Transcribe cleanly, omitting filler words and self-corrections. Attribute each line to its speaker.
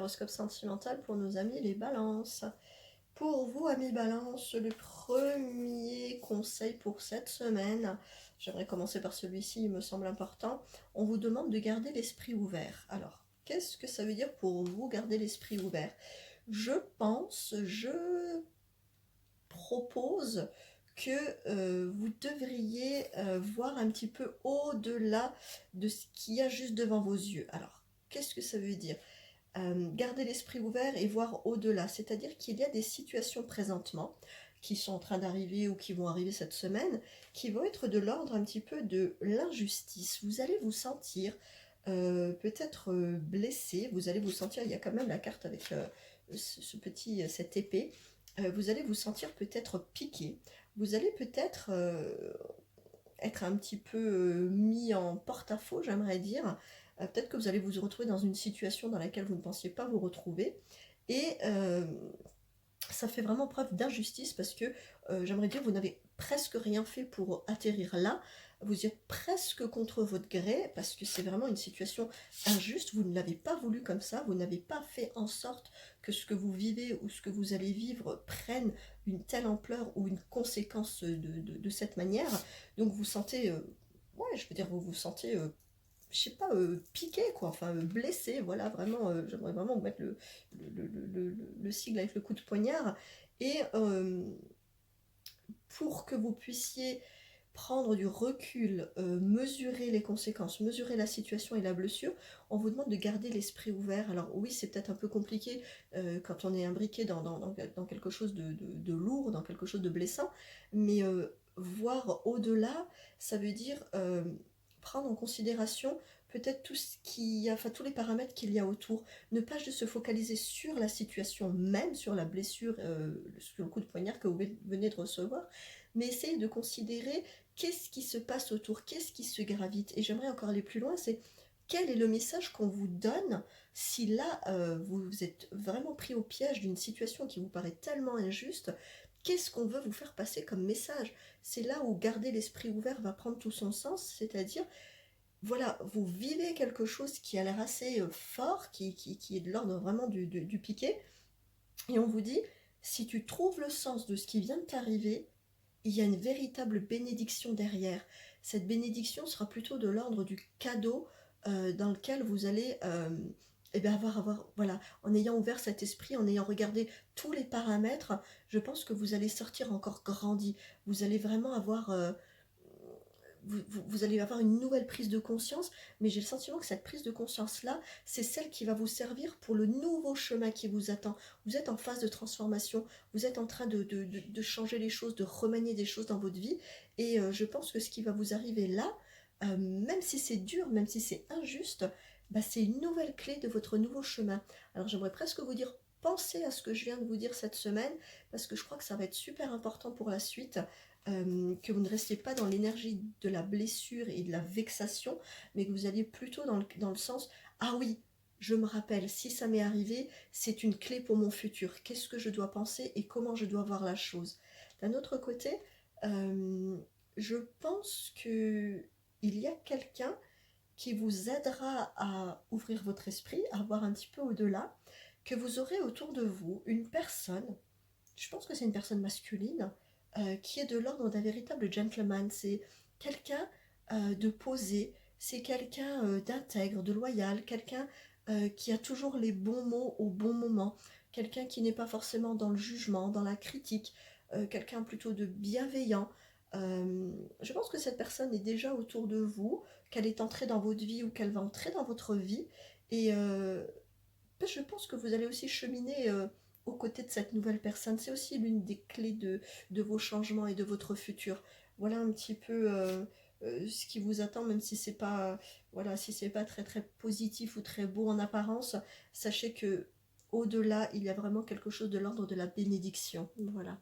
Speaker 1: l'horoscope sentimental pour nos amis les balances. Pour vous, amis balance, le premier conseil pour cette semaine, j'aimerais commencer par celui-ci, il me semble important. On vous demande de garder l'esprit ouvert. Alors, qu'est-ce que ça veut dire pour vous, garder l'esprit ouvert? Je propose que vous devriez voir un petit peu au-delà de ce qu'il y a juste devant vos yeux. Alors, qu'est-ce que ça veut dire? Garder l'esprit ouvert et voir au-delà, c'est-à-dire qu'il y a des situations présentement qui sont en train d'arriver ou qui vont arriver cette semaine, qui vont être de l'ordre un petit peu de l'injustice. Vous allez vous sentir peut-être blessé, vous allez vous sentir, il y a quand même la carte avec cette épée, vous allez vous sentir peut-être piqué, vous allez peut-être être un petit peu mis en porte-à-faux, j'aimerais dire. Peut-être que vous allez vous retrouver dans une situation dans laquelle vous ne pensiez pas vous retrouver. Et ça fait vraiment preuve d'injustice parce que j'aimerais dire, vous n'avez presque rien fait pour atterrir là. Vous y êtes presque contre votre gré parce que c'est vraiment une situation injuste. Vous ne l'avez pas voulu comme ça. Vous n'avez pas fait en sorte que ce que vous vivez ou ce que vous allez vivre prenne une telle ampleur ou une conséquence de cette manière. Donc vous sentez, ouais, je veux dire, vous vous sentez je sais pas, piqué, quoi, enfin blessé, voilà, vraiment, j'aimerais vraiment vous mettre le sigle avec le coup de poignard, et pour que vous puissiez prendre du recul, mesurer les conséquences, mesurer la situation et la blessure, on vous demande de garder l'esprit ouvert. Alors oui, c'est peut-être un peu compliqué quand on est imbriqué dans quelque chose de lourd, dans quelque chose de blessant, mais voir au-delà, ça veut dire prendre en considération peut-être tout ce qui, enfin tous les paramètres qu'il y a autour, ne pas juste se focaliser sur la situation même, sur la blessure, sur le coup de poignard que vous venez de recevoir, mais essayer de considérer qu'est-ce qui se passe autour, qu'est-ce qui se gravite. Et j'aimerais encore aller plus loin, c'est quel est le message qu'on vous donne si là vous êtes vraiment pris au piège d'une situation qui vous paraît tellement injuste. Qu'est-ce qu'on veut vous faire passer comme message? C'est là où garder l'esprit ouvert va prendre tout son sens, c'est-à-dire voilà, vous vivez quelque chose qui a l'air assez fort, qui est de l'ordre vraiment du piqué, et on vous dit, si tu trouves le sens de ce qui vient de t'arriver, il y a une véritable bénédiction derrière. Cette bénédiction sera plutôt de l'ordre du cadeau dans lequel vous allez eh bien voilà, en ayant ouvert cet esprit, en ayant regardé tous les paramètres, je pense que vous allez sortir encore grandi. Vous allez vraiment avoir vous allez avoir une nouvelle prise de conscience, mais j'ai le sentiment que cette prise de conscience-là, c'est celle qui va vous servir pour le nouveau chemin qui vous attend. Vous êtes en phase de transformation, vous êtes en train de changer les choses, de remanier des choses dans votre vie, et je pense que ce qui va vous arriver là, même si c'est dur, même si c'est injuste, bah, c'est une nouvelle clé de votre nouveau chemin. Alors j'aimerais presque vous dire, pensez à ce que je viens de vous dire cette semaine, parce que je crois que ça va être super important pour la suite, que vous ne restiez pas dans l'énergie de la blessure et de la vexation, mais que vous alliez plutôt dans le sens, ah oui, je me rappelle, si ça m'est arrivé, c'est une clé pour mon futur. Qu'est-ce que je dois penser et comment je dois voir la chose? D'un autre côté, je pense que il y a quelqu'un qui vous aidera à ouvrir votre esprit, à voir un petit peu au-delà, que vous aurez autour de vous une personne, je pense que c'est une personne masculine, qui est de l'ordre d'un véritable gentleman. C'est quelqu'un de posé, c'est quelqu'un d'intègre, de loyal, quelqu'un qui a toujours les bons mots au bon moment, quelqu'un qui n'est pas forcément dans le jugement, dans la critique, quelqu'un plutôt de bienveillant. Je pense que cette personne est déjà autour de vous, qu'elle est entrée dans votre vie ou qu'elle va entrer dans votre vie. Et je pense que vous allez aussi cheminer aux côtés de cette nouvelle personne. C'est aussi l'une des clés de vos changements et de votre futur. Voilà un petit peu ce qui vous attend, même si c'est pas, voilà, si c'est pas très très positif ou très beau en apparence. Sachez que au-delà, il y a vraiment quelque chose de l'ordre de la bénédiction. Voilà.